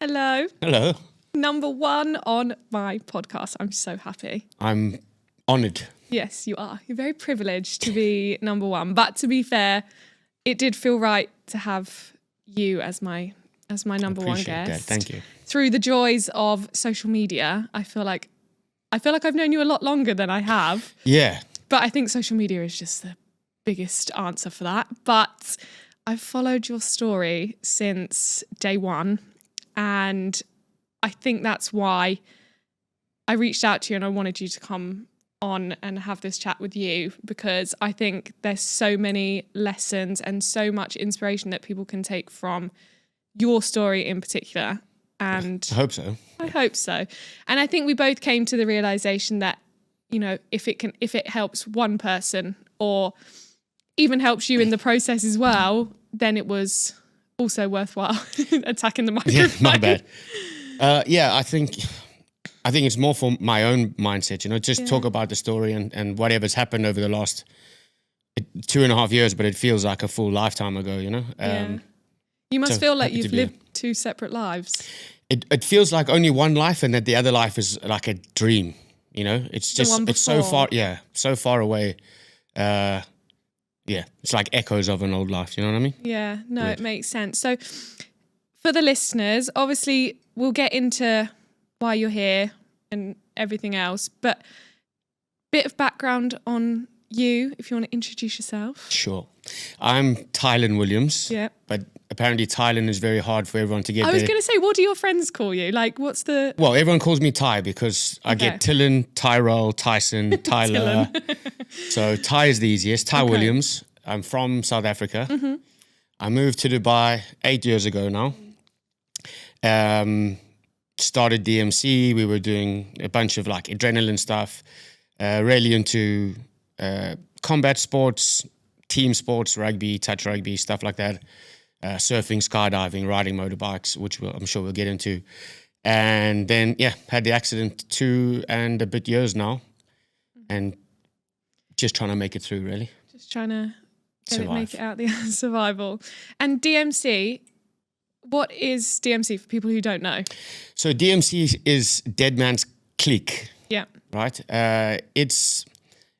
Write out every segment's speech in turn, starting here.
Hello. Hello. Number one on my podcast. I'm so happy. I'm honoured. Yes, you are. You're very privileged to be number one. But to be fair, it did feel right to have you as my number one guest. That. Thank you. Through the joys of social media, I feel like I've known you a lot longer than I have. Yeah. But I think social media is just the biggest answer for that. But I've followed your story since day one, and I think that's why I reached out to you and I wanted you to come on and have this chat with you, because I think there's so many lessons and so much inspiration that people can take from your story in particular. And I hope so. I hope so. And I think we both came to the realization that, you know, if it helps one person or even helps you in the process as well, then it was also worthwhile attacking the microphone. Yeah, my bad. I think it's more for my own mindset, you know, just talk about the story and whatever's happened over the last 2.5 years, but it feels like a full lifetime ago, you know. You must feel like you've lived two separate lives. It feels like only one life, and that the other life is like a dream, you know. It's just it's so far away. It's like echoes of an old life, you know what I mean? Yeah, no, Weird. It makes sense. So for the listeners, obviously we'll get into why you're here and everything else, but bit of background on you, if you want to introduce yourself. Sure. I'm Tylan Williams. Yeah. But apparently Tylan is very hard for everyone to get I was going to say, what do your friends call you? Like, what's the... Well, everyone calls me Ty because I get Tylan, Tyrell, Tyson, Tyler. So Ty is the easiest. Ty Williams. I'm from South Africa. Mm-hmm. I moved to Dubai 8 years ago now. Started DMC. We were doing a bunch of like adrenaline stuff. Really into combat sports, team sports, rugby, touch rugby, stuff like that. Surfing, skydiving, riding motorbikes, which I'm sure we'll get into. And then, had the accident 2 and a bit years now. And just trying to make it through, really. Just trying to make it out the survival. And DMC, what is DMC for people who don't know? So DMC is Dead Man's Clique. Yeah. Right? It's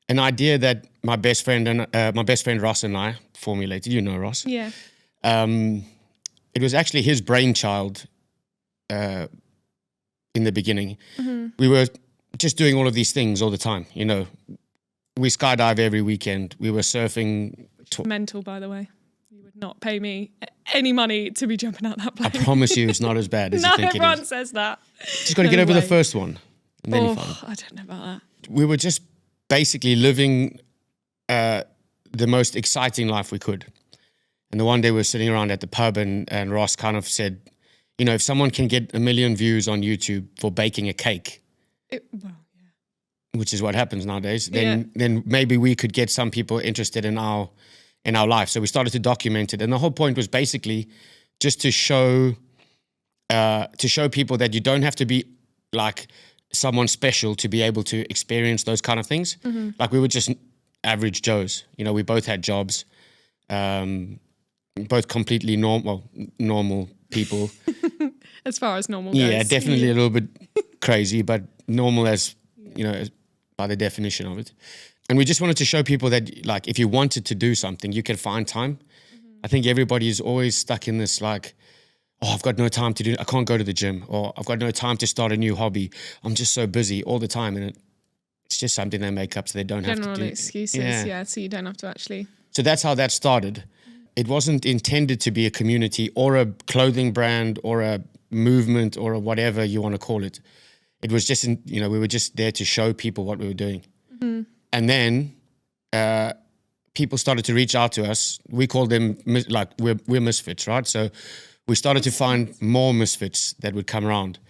an idea that my best friend Ross and I formulated. You know Ross. Yeah. It was actually his brainchild in the beginning. Mm-hmm. We were just doing all of these things all the time. You know, we skydive every weekend. We were surfing. Mental, by the way. You would not pay me any money to be jumping out that plane. I promise you it's not as bad as you think it is. No, everyone says that. Just got to get over the first one. And then you're fine. I don't know about that. We were just basically living the most exciting life we could. And the one day we were sitting around at the pub and Ross kind of said, you know, if someone can get 1 million views on YouTube for baking a cake, which is what happens nowadays, then maybe we could get some people interested in our life. So we started to document it. And the whole point was basically just to show people that you don't have to be like someone special to be able to experience those kind of things. Mm-hmm. Like we were just average Joes. You know, we both had jobs. Both completely normal people. As far as normal goes. Yeah, definitely a little bit crazy, but normal as, you know, by the definition of it. And we just wanted to show people that, like, if you wanted to do something, you can find time. Mm-hmm. I think everybody is always stuck in this, like, I've got no time to I can't go to the gym, or I've got no time to start a new hobby. I'm just so busy all the time. And it's just something they make up so they don't have to do. General excuses, so you don't have to actually. So that's how that started. It wasn't intended to be a community or a clothing brand or a movement or a whatever you want to call it. It was just, we were just there to show people what we were doing. Mm-hmm. And then people started to reach out to us. We called them, like, we're misfits, right? So we started to find more misfits that would come around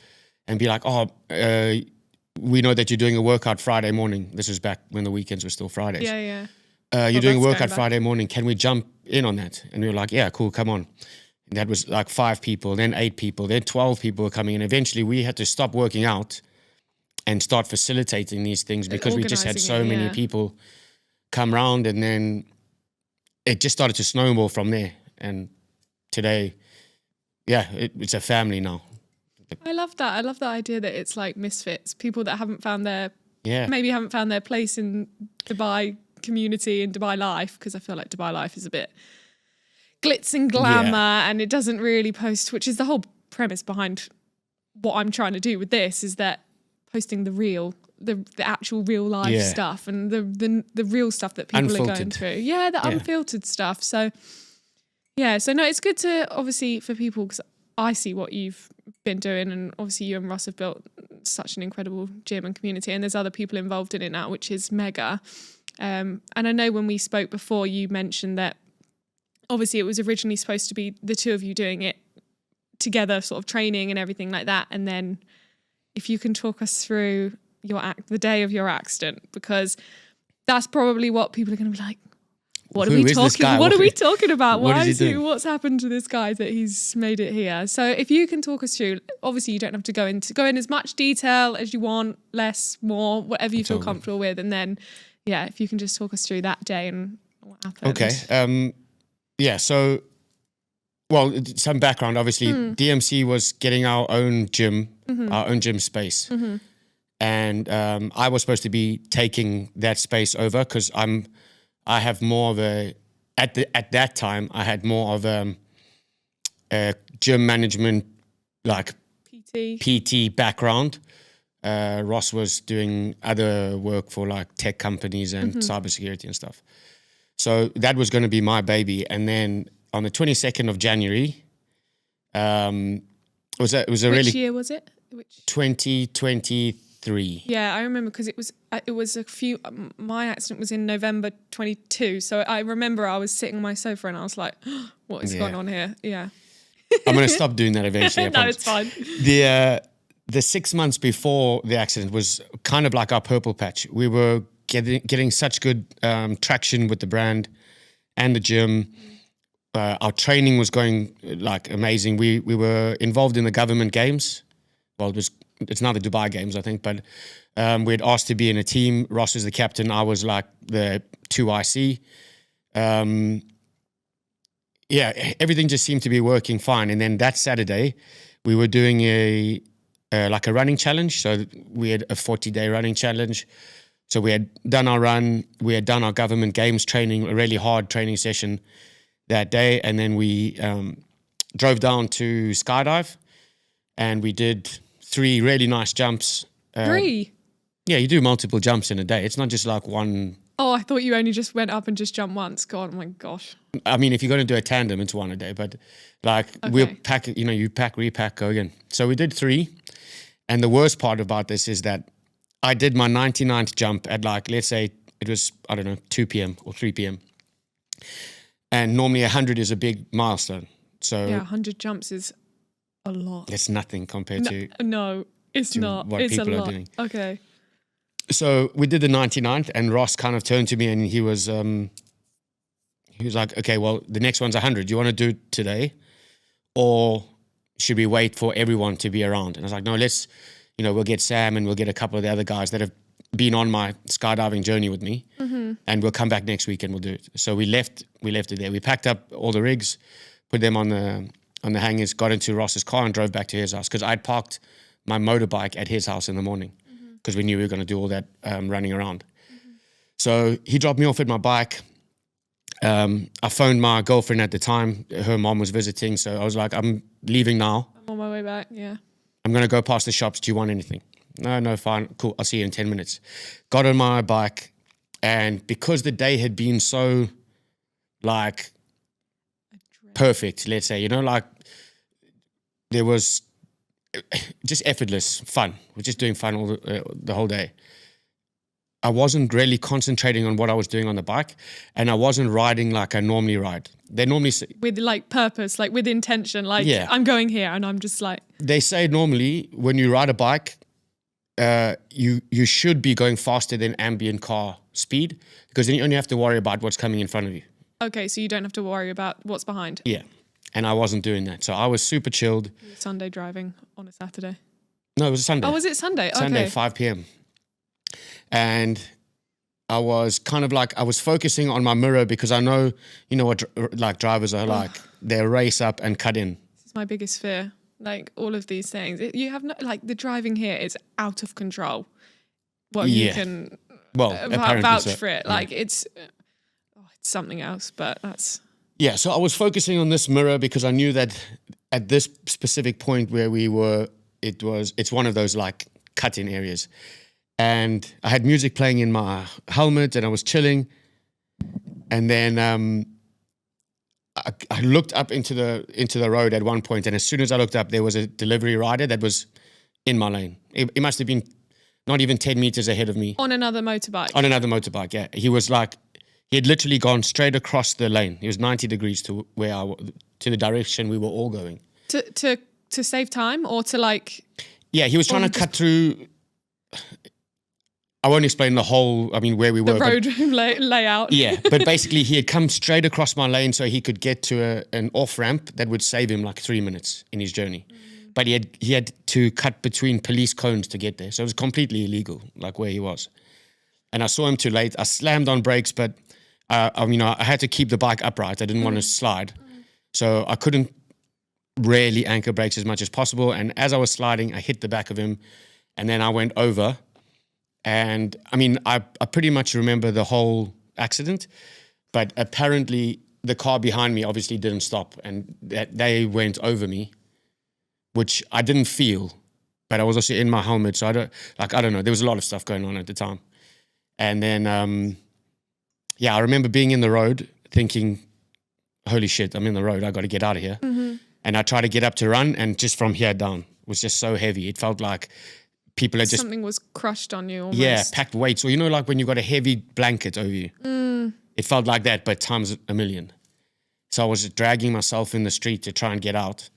and be like, we know that you're doing a workout Friday morning. This was back when the weekends were still Fridays. Yeah. You're doing a workout Friday morning. Can we jump in on that? And we were like, yeah, cool, come on. And that was like 5 people, then 8 people, then 12 people were coming in. Eventually, we had to stop working out and start facilitating these things because we just had so many people come around, and then it just started to snowball from there. And today, it's a family now. I love that. I love the idea that it's like misfits, people that haven't found their, Yeah. maybe haven't found their place in Dubai community and Dubai life, because I feel like Dubai life is a bit glitz and glamour and it doesn't really post, which is the whole premise behind what I'm trying to do with this, is that posting the real, the actual real life stuff and the real stuff that people are going through. Yeah, the unfiltered stuff. So yeah, so no, it's good to obviously for people, because I see what you've been doing, and obviously you and Ross have built such an incredible gym and community, and there's other people involved in it now, which is mega. And I know when we spoke before, you mentioned that obviously it was originally supposed to be the two of you doing it together, sort of training and everything like that. And then if you can talk us through the day of your accident, because that's probably what people are going to be like, what are we talking? What are we talking about? Why is he? What's happened to this guy that he's made it here? So if you can talk us through, obviously you don't have to go in as much detail as you want, less, more, whatever you feel comfortable with, and then if you can just talk us through that day and what happened. Okay. So, well, some background. Obviously, DMC was getting our own gym, our own gym space, and I was supposed to be taking that space over because I have more of at that time I had more of a gym management, like PT background. Ross was doing other work for like tech companies and cybersecurity and stuff. So that was going to be my baby. And then on the 22nd of January, it was a Which really... Which year was it? 2023. Yeah, I remember because it was a few... my accident was in November 22. So I remember I was sitting on my sofa and I was like, what is going on here? Yeah. I'm going to stop doing that eventually. No, it's fine. The 6 months before the accident was kind of like our purple patch. We were getting such good traction with the brand and the gym. Our training was going like amazing. We were involved in the government games. Well, it's now the Dubai games, I think, but we had asked to be in a team. Ross was the captain. I was like the 2IC. Everything just seemed to be working fine. And then that Saturday, we were doing a running challenge. So we had a 40-day running challenge. So we had done our run, we had done our government games training, a really hard training session that day. And then we drove down to skydive and we did 3 really nice jumps. 3? Yeah, you do multiple jumps in a day. It's not just like one. Oh, I thought you only just went up and just jumped once. God, oh my gosh. I mean, if you're going to do a tandem, it's 1 a day. But like we'll pack, you pack, repack, go again. So we did 3. And the worst part about this is that I did my 99th jump at like, let's say it was, 2 p.m. or 3 p.m. And normally 100 is a big milestone. So 100 jumps is a lot. It's nothing compared to... No, it's not. What it's people a are lot. doing. Okay. So we did the 99th and Ross kind of turned to me and he was like, okay, well, the next one's 100. Do you want to do it today? Or should we wait for everyone to be around? And I was like, no, let's, we'll get Sam and we'll get a couple of the other guys that have been on my skydiving journey with me and we'll come back next week and we'll do it. So we left it there. We packed up all the rigs, put them on the hangers, got into Ross's car and drove back to his house because I'd parked my motorbike at his house in the morning because we knew we were going to do all that running around. So he dropped me off at my bike. I phoned my girlfriend at the time. Her mom was visiting. So I was like, I'm leaving now. I'm on my way back, yeah. I'm going to go past the shops. Do you want anything? No, fine. Cool. I'll see you in 10 minutes. Got on my bike. And because the day had been so like perfect, let's say, like there was just effortless fun. We're just doing fun all the whole day. I wasn't really concentrating on what I was doing on the bike and I wasn't riding like I normally ride. They normally say, with like purpose, like with intention, like I'm going here and I'm just like. They say normally when you ride a bike, you should be going faster than ambient car speed because then you only have to worry about what's coming in front of you. Okay, so you don't have to worry about what's behind. Yeah, and I wasn't doing that. So I was super chilled. Sunday driving on a Saturday? No, it was a Sunday. Oh, was it Sunday? Sunday, okay. 5 p.m. And I was kind of like, I was focusing on my mirror because I know, what like drivers are like. They race up and cut in. This is my biggest fear. like all of these things. You have no, like the driving here is out of control. Well, Yeah. you can apparently vouch so. for it. Yeah. Like it's something else, but that's... Yeah, so I was focusing on this mirror because I knew that at this specific point where we were, it's one of those like cut-in areas. And I had music playing in my helmet and I was chilling. And then I looked up into the road at one point, and as soon as I looked up, there was a delivery rider that was in my lane. It must have been not even 10 meters ahead of me. On another motorbike? On another motorbike, yeah. He had literally gone straight across the lane. He was 90 degrees to to the direction we were all going. To save time, or to like... Yeah, he was trying to cut through... I won't explain the whole, where we were. The road layout. Yeah, but basically he had come straight across my lane so he could get to an off-ramp that would save him like 3 minutes in his journey. But he had to cut between police cones to get there. So it was completely illegal, like where he was. And I saw him too late. I slammed on brakes, but I had to keep the bike upright. I didn't want to slide. So I couldn't really anchor brakes as much as possible. And as I was sliding, I hit the back of him, and then I went over. And I pretty much remember the whole accident, but apparently the car behind me obviously didn't stop, and that they went over me, which I didn't feel, but I was also in my helmet. So I don't know. There was a lot of stuff going on at the time. And then, I remember being in the road thinking, holy shit, I'm in the road. I got to get out of here. Mm-hmm. And I tried to get up to run, and just from here down was just so heavy. It felt like people had just... Something was crushed on you almost. Yeah, packed weights. Or, like when you got a heavy blanket over you. It felt like that, but times a million. So I was dragging myself in the street to try and get out.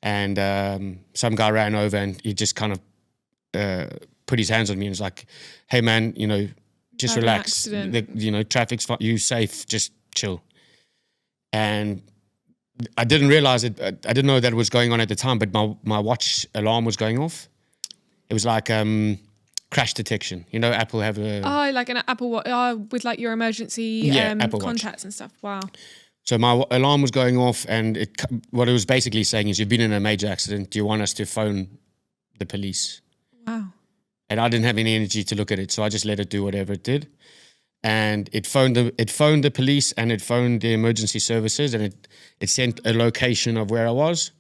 And some guy ran over, and he just kind of put his hands on me and was like, hey, man, just relax. Traffic's fine. You safe. Just chill. And I didn't realize it. I didn't know that was going on at the time, but my watch alarm was going off. It was like crash detection. Apple have a... Oh, like an Apple Watch with like your emergency Apple contacts Watch and stuff. Wow. So my alarm was going off, and what it was basically saying is, you've been in a major accident. Do you want us to phone the police? Wow. And I didn't have any energy to look at it, so I just let it do whatever it did. And it phoned the police, and it phoned the emergency services, and it sent a location of where I was.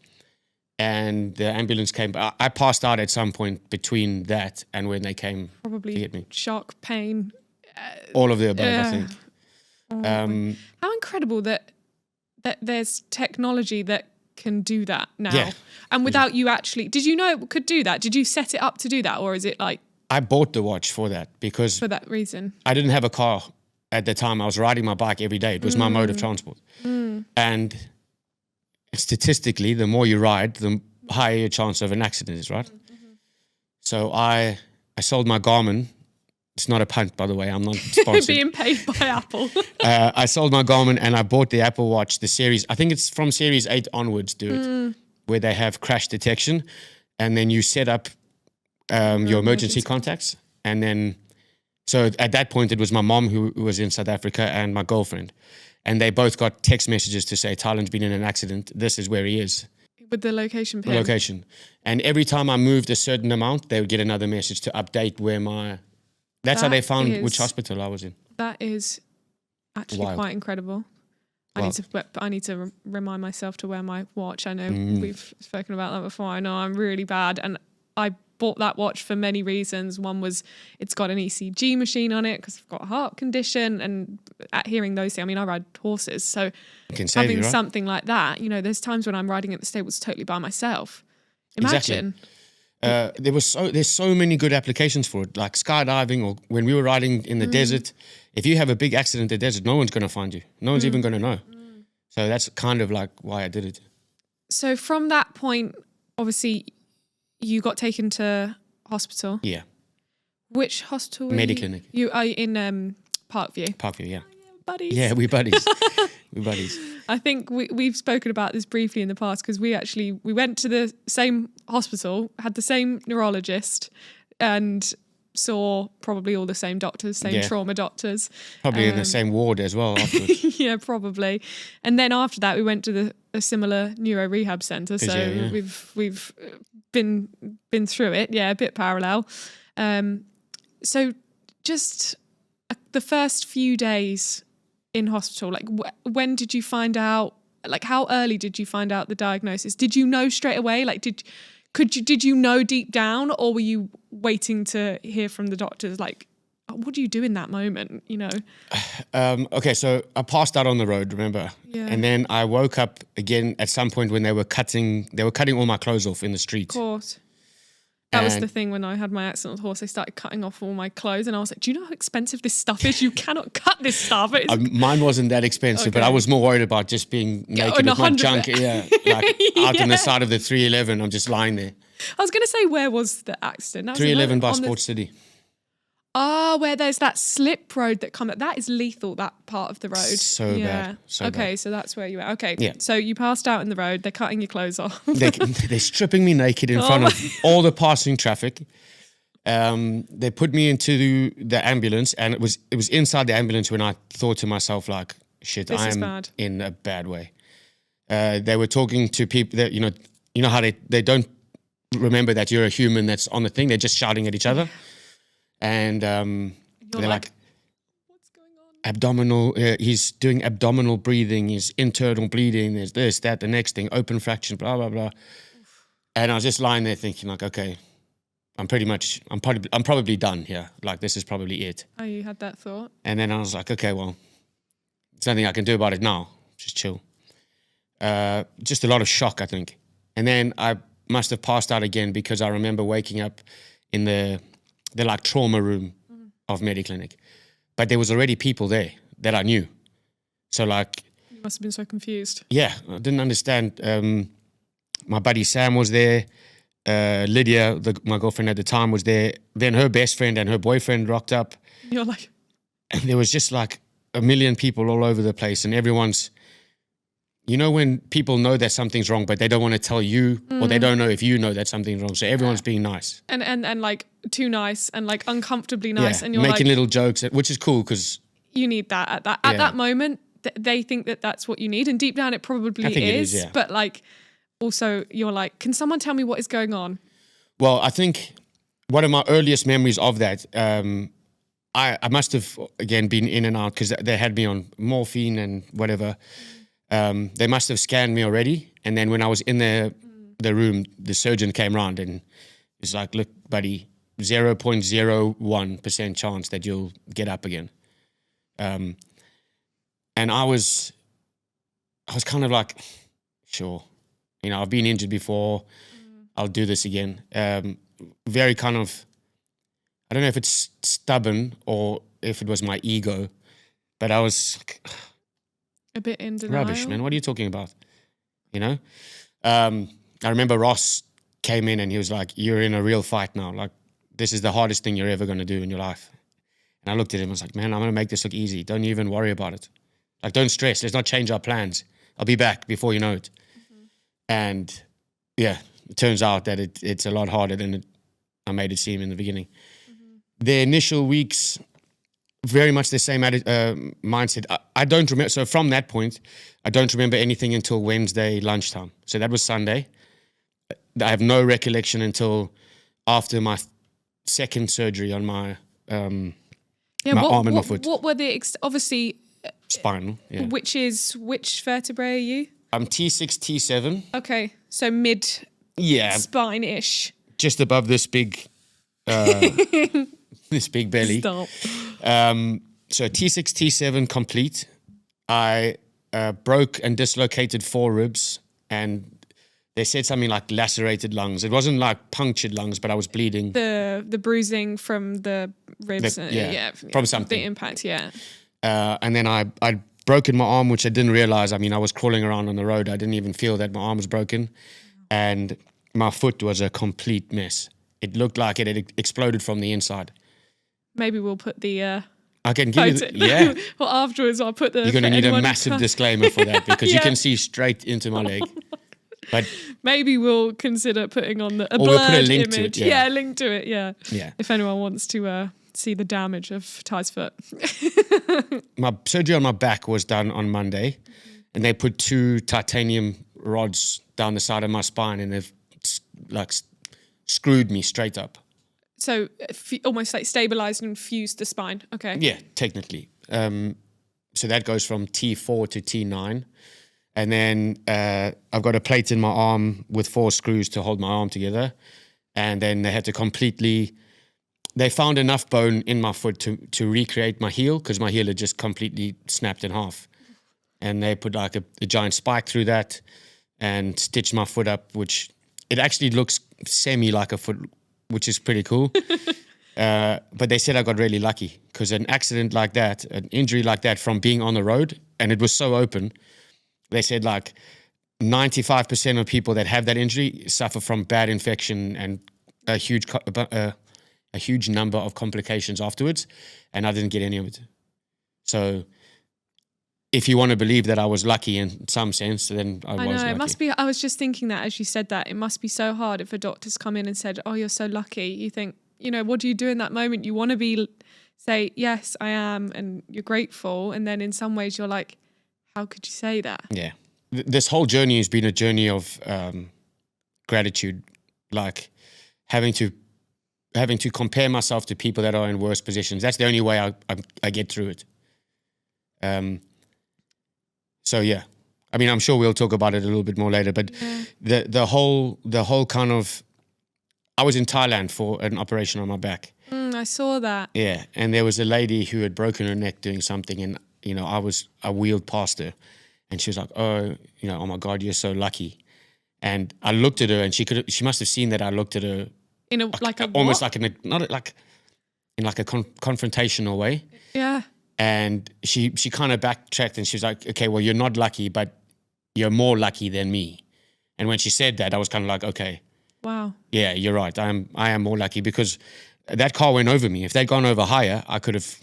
And the ambulance came. I passed out at some point between that and when they came Probably to get me. Shock, pain. All of the above, I think. How incredible that there's technology that can do that now. Yeah. And without you actually... Did you know it could do that? Did you set it up to do that? Or is it like... I bought the watch for that because... For that reason. I didn't have a car at the time. I was riding my bike every day. It was my mode of transport. And... statistically, the more you ride, the higher your chance of an accident is, right? Mm-hmm. So I sold my Garmin. It's not a punt, by the way. I'm not sponsored. Being paid by Apple. I sold my Garmin, and I bought the Apple Watch, the series. I think it's from series 8 onwards, where they have crash detection, and then you set up your emergency contacts. And then, so at that point, it was my mom who was in South Africa and my girlfriend. And they both got text messages to say, Tylan's been in an accident. This is where he is. With the location pin. The location. And every time I moved a certain amount, they would get another message to update where my... That's how they found which hospital I was in. That is actually quite incredible. I need to remind myself to wear my watch. I know we've spoken about that before. I know I'm really bad. And I bought that watch for many reasons. One was it's got an ECG machine on it because I've got a heart condition, and at hearing those things, I ride horses, so having something like that, there's times when I'm riding at the stables totally by myself. Imagine. Exactly. There's so many good applications for it, like skydiving, or when we were riding in the desert. If you have a big accident in the desert, no one's going to find you. No one's even going to know. So that's kind of like why I did it. So from that point, obviously, you got taken to hospital. Yeah. Which hospital? Mediclinic. You are in Parkview. Parkview, yeah. Buddies. Yeah, we buddies. We buddies. I think we've spoken about this briefly in the past because we went to the same hospital, had the same neurologist, and saw probably all the same doctors, same trauma doctors. Probably in the same ward as well afterwards. Yeah, probably. And then after that, we went to a similar neuro rehab centre. So we've been through it. Yeah, a bit parallel. So just the first few days in hospital, like when did you find out? Like how early did you find out the diagnosis? Did you know straight away? Like did you know deep down, or were you waiting to hear from the doctors? Like, what do you do in that moment? You know. Okay, so I passed out on the road, remember? Yeah. And then I woke up again at some point when they were cutting all my clothes off in the street. Of course. That was the thing when I had my accident with the horse. They started cutting off all my clothes, and I was like, "Do you know how expensive this stuff is? You cannot cut this stuff." Mine wasn't that expensive, but I was more worried about just being naked with my junk, out on the side of the 311. I'm just lying there. I was going to say, where was the accident? That was 311 by Sports City. Where there's that slip road that comes. That is lethal. That part of the road. So bad. So bad. So that's where you were. Okay. Yeah. So you passed out in the road. They're cutting your clothes off. They're stripping me naked in front of all the passing traffic. They put me into the ambulance, and it was inside the ambulance when I thought to myself, like, shit, I am in a bad way. They were talking to people that, you know how they don't remember that you're a human that's on the thing. They're just shouting at each other. And they're like, what's going on? Abdominal, he's doing abdominal breathing, he's internal bleeding, there's this, that, the next thing, open fraction, blah, blah, blah. And I was just lying there thinking like, okay, I'm probably done here. Like, this is probably it. Oh, you had that thought? And then I was like, okay, well, there's nothing I can do about it now. Just chill. Just a lot of shock, I think. And then I must have passed out again because I remember waking up in the like trauma room of Mediclinic, but there was already people there that I knew. So like, you must have been so confused. Yeah, I didn't understand. My buddy Sam was there. Lydia, my girlfriend at the time, was there. Then her best friend and her boyfriend rocked up. You're like, and there was just like a million people all over the place, and everyone's. You know when people know that something's wrong, but they don't want to tell you, or they don't know if you know that something's wrong. So everyone's being nice. And like too nice and like uncomfortably nice. Yeah, and you're making like, little jokes, which is cool because... You need that at that moment. They think that that's what you need. And deep down it probably is. Yeah. But like also you're like, can someone tell me what is going on? Well, I think one of my earliest memories of that, I must have, again, been in and out because they had me on morphine and whatever. They must have scanned me already, and then when I was in the room, the surgeon came round and was like, "Look, buddy, 0.01% chance that you'll get up again." And I was kind of like, "Sure, I've been injured before. I'll do this again." Very kind of, I don't know if it's stubborn or if it was my ego, but I was. A bit in denial. Rubbish, man. What are you talking about? I remember Ross came in and he was like, "You're in a real fight now. Like, this is the hardest thing you're ever going to do in your life." And I looked at him and was like, "Man, I'm going to make this look easy. Don't even worry about it. Like, don't stress. Let's not change our plans. I'll be back before you know it." And yeah, it turns out that it's a lot harder than I made it seem in the beginning. The initial weeks... Very much the same mindset. I don't remember. So from that point, I don't remember anything until Wednesday lunchtime. So that was Sunday. I have no recollection until after my second surgery on my arm and my foot. What were the obviously spinal? Yeah. Which vertebrae are you? I'm T6, T7. Okay, so mid. Yeah. Spine-ish. Just above this big. This big belly. Stop. So T6, T7 complete. I broke and dislocated 4 ribs, and they said something like lacerated lungs. It wasn't like punctured lungs, but I was bleeding. The bruising from the ribs. From something. The impact, yeah. And then I'd broken my arm, which I didn't realize. I mean, I was crawling around on the road. I didn't even feel that my arm was broken. And my foot was a complete mess. It looked like it had exploded from the inside. Maybe we'll put the I can give you well, afterwards I'll put the... You're going to need a massive disclaimer for that because you can see straight into my leg. But maybe we'll consider putting on a Or we'll put a blurred link to image. it, yeah. A link to it, yeah. yeah, If anyone wants to see the damage of Ty's foot. my surgery on my back was done on Monday, and they put 2 titanium rods down the side of my spine, and they've like screwed me straight up. So almost like stabilized and fused the spine. Okay. Yeah, technically. So that goes from T4 to T9. And then I've got a plate in my arm with 4 screws to hold my arm together. And then they had to they found enough bone in my foot to recreate my heel, because my heel had just completely snapped in half. And they put like a giant spike through that and stitched my foot up, which it actually looks semi like a foot, which is pretty cool. But they said I got really lucky, because an accident like that, an injury like that from being on the road, and it was so open, they said like 95% of people that have that injury suffer from bad infection and a huge number of complications afterwards, and I didn't get any of it. So if you want to believe that I was lucky in some sense, then I was lucky. It must be. I was just thinking that as you said that, it must be so hard if a doctor's come in and said, "Oh, you're so lucky." You think, what do you do in that moment? You want to say, "Yes, I am," and you're grateful, and then in some ways you're like, "How could you say that?" Yeah, this whole journey has been a journey of gratitude, like having to compare myself to people that are in worse positions. That's the only way I get through it. So yeah, I mean, I'm sure we'll talk about it a little bit more later, but the whole kind of, I was in Thailand for an operation on my back. I saw that. Yeah, and there was a lady who had broken her neck doing something, and I wheeled past her, and she was like, "Oh, oh my God, you're so lucky." And I looked at her, and she must have seen that I looked at her in a almost like in a confrontational way. Yeah. And she kind of backtracked, and she was like, "Okay, well, you're not lucky, but you're more lucky than me." And when she said that, I was kind of like, "Okay, wow, yeah, you're right. I am more lucky, because that car went over me. If they'd gone over higher, I could have,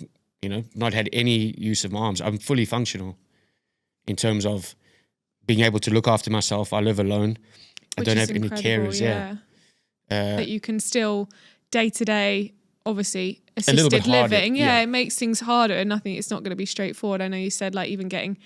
not had any use of my arms. I'm fully functional in terms of being able to look after myself. I live alone. I don't have any carers. Yeah. That you can still day to day, obviously a little bit assisted harder, living. Yeah, it makes things harder, and it's not going to be straightforward. I know you said like even getting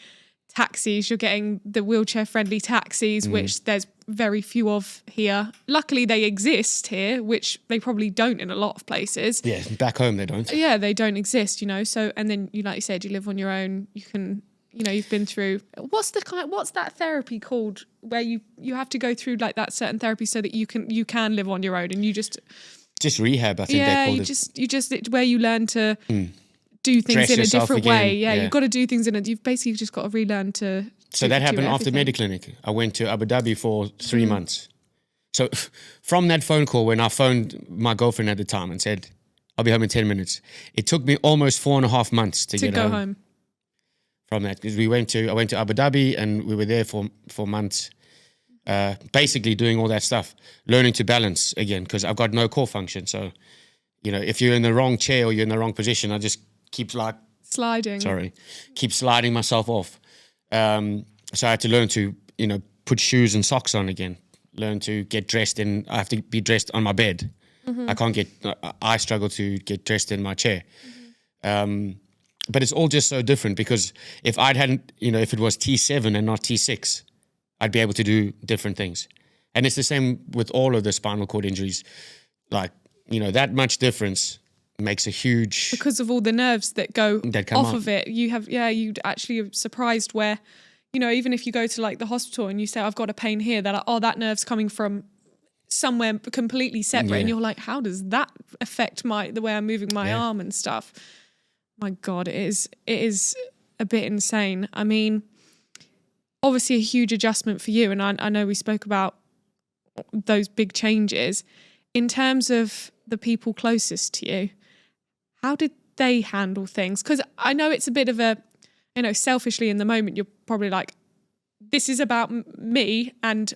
taxis, you're getting the wheelchair friendly taxis, which there's very few of here. Luckily they exist here, which they probably don't in a lot of places. Yeah, back home they don't. Yeah, they don't exist, so, and then like you said, you live on your own, you can, you've been through, what's that therapy called where you have to go through like that certain therapy so that you can live on your own, and you just rehab, I think they call it. you just where you learn to do things Dress in a yourself different again. way. Yeah, you've got to do things you've basically just got to relearn to. So that happened after everything. Mediclinic. I went to Abu Dhabi for 3 months. So from that phone call, when I phoned my girlfriend at the time and said, "I'll be home in 10 minutes," it took me almost 4.5 months to get go home. From that, because I went to Abu Dhabi, and we were there for months, basically doing all that stuff, learning to balance again, because I've got no core function. So, if you're in the wrong chair or you're in the wrong position, I just keep sliding myself off. So I had to learn to, put shoes and socks on again, learn to get dressed I have to be dressed on my bed. I struggle to get dressed in my chair. But it's all just so different, because if if it was T7 and not T6, I'd be able to do different things. And it's the same with all of the spinal cord injuries. Like, that much difference makes a huge... Because of all the nerves that go off up of it. You'd actually are surprised where, even if you go to like the hospital and you say, "I've got a pain here," that nerve's coming from somewhere completely separate. And you're like, how does that affect the way I'm moving my arm and stuff? My God, it is a bit insane. I mean, obviously a huge adjustment for you. And I know we spoke about those big changes. In terms of the people closest to you, how did they handle things? Because I know it's a bit of a, selfishly in the moment, you're probably like, this is about me and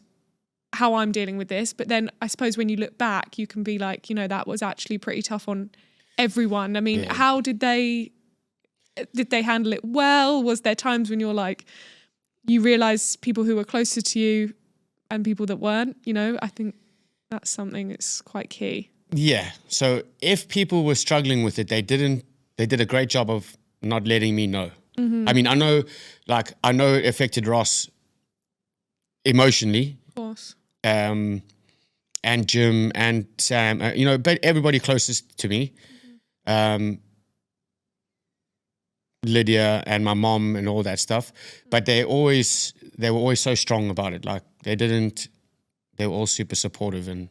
how I'm dealing with this. But then I suppose when you look back, you can be like, that was actually pretty tough on everyone. I mean, how did they handle it well? Was there times when you're like, you realize people who were closer to you and people that weren't, you know, I think that's something that's quite key. Yeah. So if people were struggling with it, they did a great job of not letting me know. I mean, I know it affected Ross emotionally. Of course. And Jim and Sam, you know, but everybody closest to me. Lydia and my mom and all that stuff. But they were always so strong about it. Like they were all super supportive and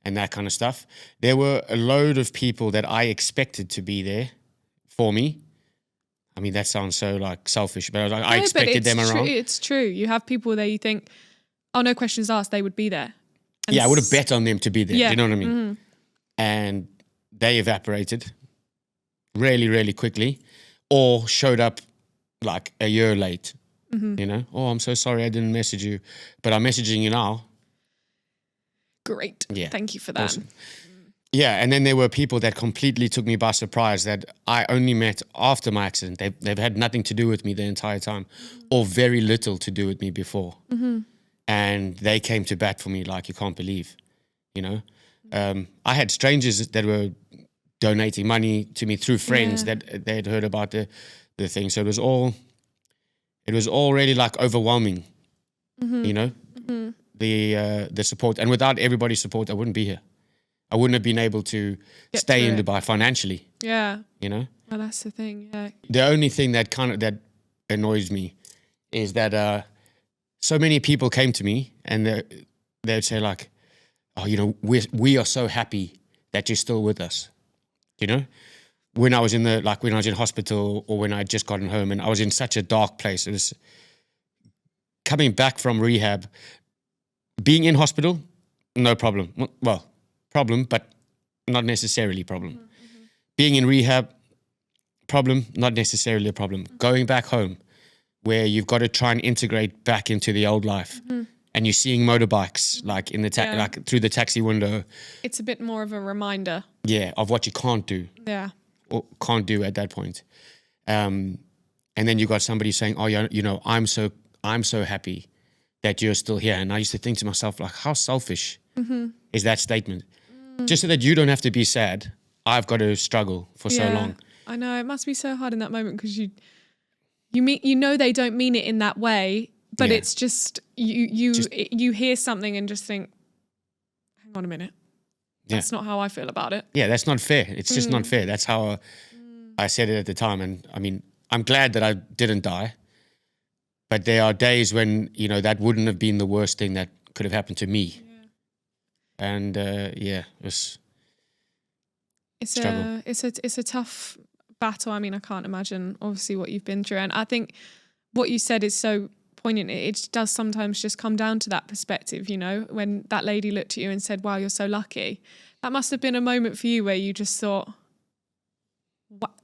that kind of stuff. There were a load of people that I expected to be there for me. I mean, that sounds so like selfish, but I expected them around. It's true. You have people there you think, oh, no questions asked, they would be there. And I would have bet on them to be there. Yeah. Do you know what I mean? And they evaporated really, really quickly or showed up like a year late. You know, oh, I'm so sorry I didn't message you, but I'm messaging you now. Great. Yeah. Thank you for that. Awesome. Yeah, and then there were people that completely took me by surprise that I only met after my accident. They've had nothing to do with me the entire time or very little to do with me before. And they came to bat for me like you can't believe, you know. I had strangers that were donating money to me through friends that they had heard about the thing. So it was all really like overwhelming, you know, the support. And without everybody's support, I wouldn't be here. I wouldn't have been able to stay in Dubai financially. Yeah. You know? Well, that's the thing, yeah. The only thing that annoys me is that so many people came to me and they would say like, oh, you know, we are so happy that you're still with us. You know? When I was in hospital or when I had just gotten home and I was in such a dark place. It was coming back from rehab, being in hospital, no problem. Well, problem, but not necessarily problem. Being in rehab, problem, not necessarily a problem. Going back home, where you've got to try and integrate back into the old life, and you're seeing motorbikes like in the like through the taxi window. It's a bit more of a reminder. Yeah, of what you can't do. Yeah, or can't do at that point. And then you got somebody saying, "Oh, you know, I'm so happy that you're still here." And I used to think to myself, like, how selfish is that statement? Just so that you don't have to be sad, I've got to struggle for so long. I know, it must be so hard in that moment because you know they don't mean it in that way, but it's just you hear something and just think, hang on a minute, that's not how I feel about it. Yeah, that's not fair. It's just not fair. That's how I said it at the time. And I mean, I'm glad that I didn't die, but there are days when, you know, that wouldn't have been the worst thing that could have happened to me. And it was struggle. It's a tough battle. I mean, I can't imagine obviously what you've been through, and I think what you said is so poignant. It does sometimes just come down to that perspective, you know, when that lady looked at you and said, wow, you're so lucky. That must have been a moment for you where you just thought,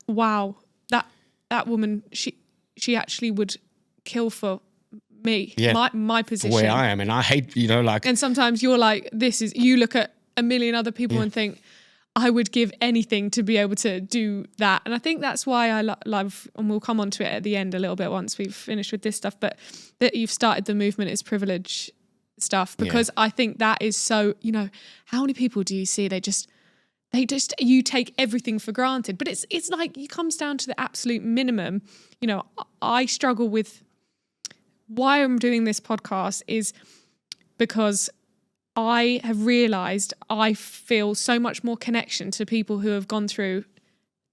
wow, that woman, she actually would kill for me, my position, where I am. And I hate, you know, like, and sometimes you're like, you look at a million other people and think, I would give anything to be able to do that. And I think that's why I love, and we'll come on to it at the end a little bit once we've finished with this stuff, but that you've started the Movement is Privilege stuff, because I think that is so, you know, how many people do you see, you take everything for granted, but it's like it comes down to the absolute minimum. You know, I struggle with why I'm doing this podcast is because I have realised I feel so much more connection to people who have gone through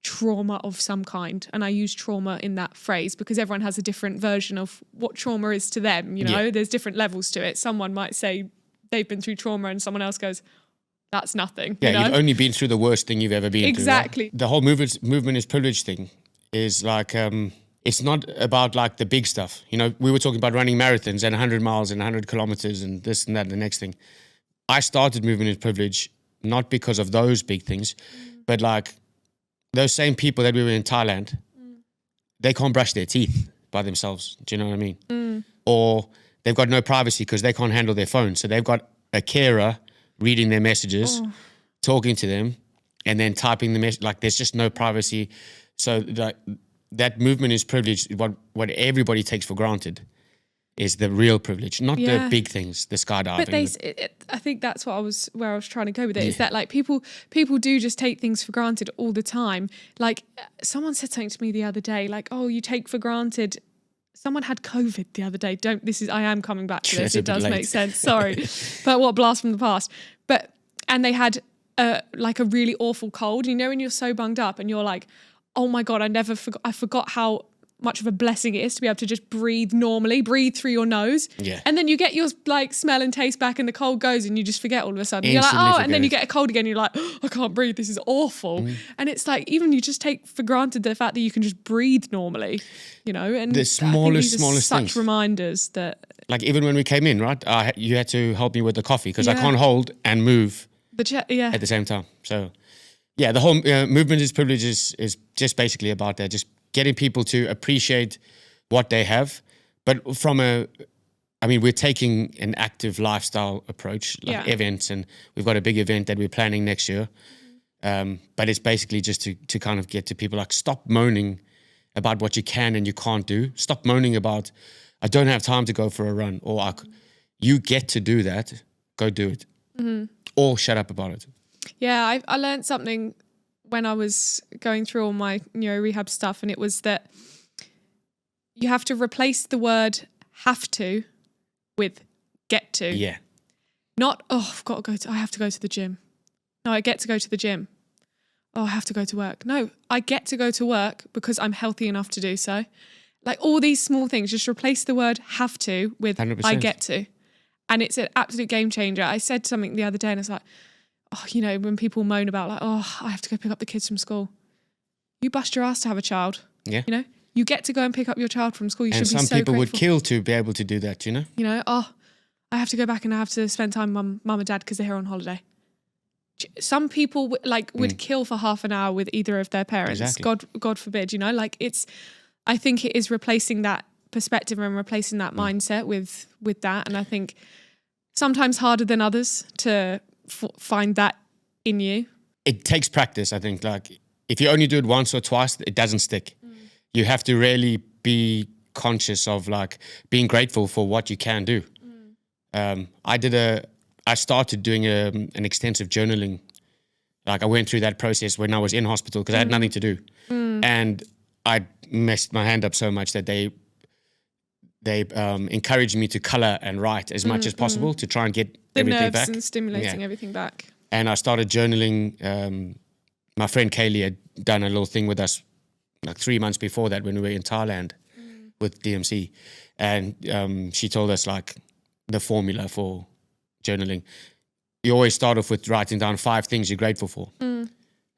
trauma of some kind. And I use trauma in that phrase because everyone has a different version of what trauma is to them. You know, there's different levels to it. Someone might say they've been through trauma and someone else goes, that's nothing. Yeah, you know? You've only been through the worst thing you've ever been through. Exactly. Right? The whole movement is privilege thing is like, it's not about like the big stuff. You know, we were talking about running marathons and 100 miles and 100 kilometers and this and that and the next thing. I started Movement is Privilege not because of those big things, but like those same people that we were in Thailand, they can't brush their teeth by themselves. Do you know what I mean? Or they've got no privacy because they can't handle their phone. So they've got a carer reading their messages, talking to them, and then typing the message. Like there's just no privacy. So that Movement is Privilege, what everybody takes for granted. is the real privilege, not the Yeah. big things, the skydiving. But I think that's where I was trying to go with it. Is that like people do just take things for granted all the time. Like someone said something to me the other day, like, "Oh, you take for granted." Someone had COVID the other day. I am coming back to this. It does make sense. Sorry, but what a blast from the past. And they had like a really awful cold. You know, when you're so bunged up and you're like, "Oh my god, I forgot how much of a blessing it is to be able to just breathe normally, breathe through your nose." Yeah. And then you get your like smell and taste back and the cold goes and you just forget all of a sudden. Instantly you're like, forget and then you it. get a cold again. You're like, "Oh, I can't breathe. This is awful." And it's like, even you just take for granted the fact that you can just breathe normally, you know, and The smallest such things. reminders that. Like even when we came in, right? You had to help me with the coffee because I Yeah. can't hold and move Yeah. at the same time. So yeah, the whole movement is privilege is just basically about that. Just getting people to appreciate what they have, but we're taking an active lifestyle approach, like events, and we've got a big event that we're planning next year. But it's basically just to kind of get to people like, stop moaning about what you can and you can't do. Stop moaning about, I don't have time to go for a run, or you get to do that, go do it, or shut up about it. Yeah, I learned something when I was going through all my neuro rehab stuff, and it was that you have to replace the word "have to" with "get to." Yeah. Not, "Oh, I have to go to the gym." No, I get to go to the gym. "Oh, I have to go to work." No, I get to go to work because I'm healthy enough to do so. Like all these small things, just replace the word "have to" with 100%. "I get to." And it's an absolute game changer. I said something the other day and it's like, oh, you know, when people moan about like, "Oh, I have to go pick up the kids from school." You bust your ass to have a child. Yeah. You know, you get to go and pick up your child from school. You And should be some so people would grateful. kill to be able to do that, you know? You know, "Oh, I have to go back and I have to spend time with mum and dad because they're here on holiday." Some people would kill for half an hour with either of their parents. Exactly. God forbid, you know, like I think it is replacing that perspective and replacing that mindset with that. And I think sometimes harder than others to find that in you. It takes practice, I think. Like if you only do it once or twice, it doesn't stick. You have to really be conscious of like being grateful for what you can do. I started doing an extensive journaling. Like I went through that process when I was in hospital because I had nothing to do. And I messed my hand up so much that they encouraged me to color and write as much as possible to try and get The everything nerves back. and stimulating everything back. And I started journaling. My friend Kaylee had done a little thing with us like 3 months before that when we were in Thailand with DMC. And she told us like the formula for journaling. You always start off with writing down 5 things you're grateful for.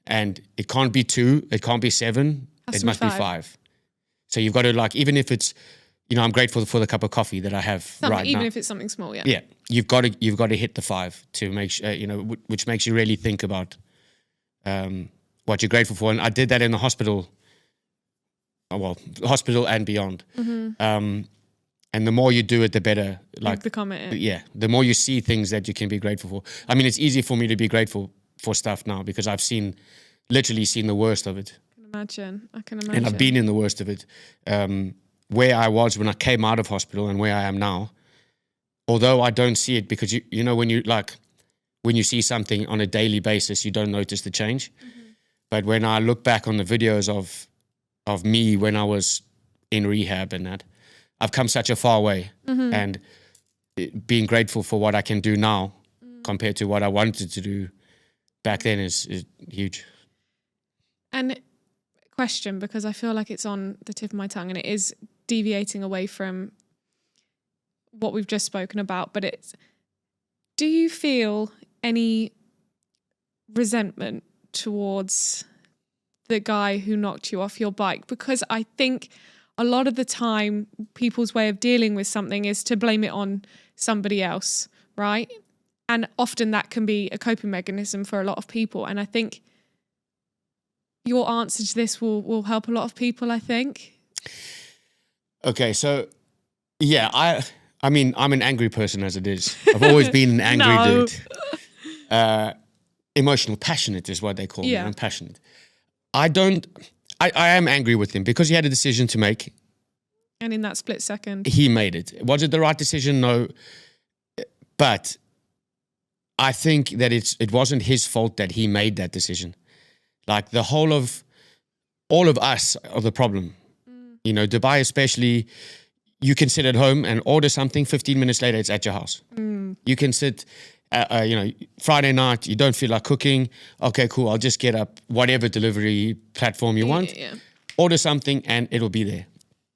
And it can't be 2, it can't be 7, it must be 5. So you've got to like, even if it's, you know, I'm grateful for the cup of coffee that I have right even now. if it's something small, yeah. Yeah, you've got to hit the 5 to make sure, you know, which makes you really think about what you're grateful for. And I did that in the hospital, hospital and beyond. And the more you do it, the better. Like become it. yeah, the more you see things that you can be grateful for. I mean, it's easy for me to be grateful for stuff now because I've literally seen the worst of it. I can imagine. And I've been in the worst of it. Where I was when I came out of hospital and where I am now, although I don't see it because you know when you see something on a daily basis, you don't notice the change. But when I look back on the videos of me when I was in rehab and that, I've come such a far way. And being grateful for what I can do now compared to what I wanted to do back then is huge. And question, because I feel like it's on the tip of my tongue and it is deviating away from what we've just spoken about, but do you feel any resentment towards the guy who knocked you off your bike? Because I think a lot of the time people's way of dealing with something is to blame it on somebody else, right? And often that can be a coping mechanism for a lot of people. And I think your answer to this will help a lot of people, I think. Okay, so yeah, I mean, I'm an angry person as it is. I've always been an angry dude. Emotional, passionate is what they call me. I'm passionate. I am angry with him because he had a decision to make And in that split second. He made it. Was it the right decision? No. But I think that it wasn't his fault that he made that decision. Like all of us are the problem. You know, Dubai especially, you can sit at home and order something, 15 minutes later it's at your house. You can sit, Friday night, you don't feel like cooking. Okay, cool, I'll just get up whatever delivery platform you want, order something and it'll be there.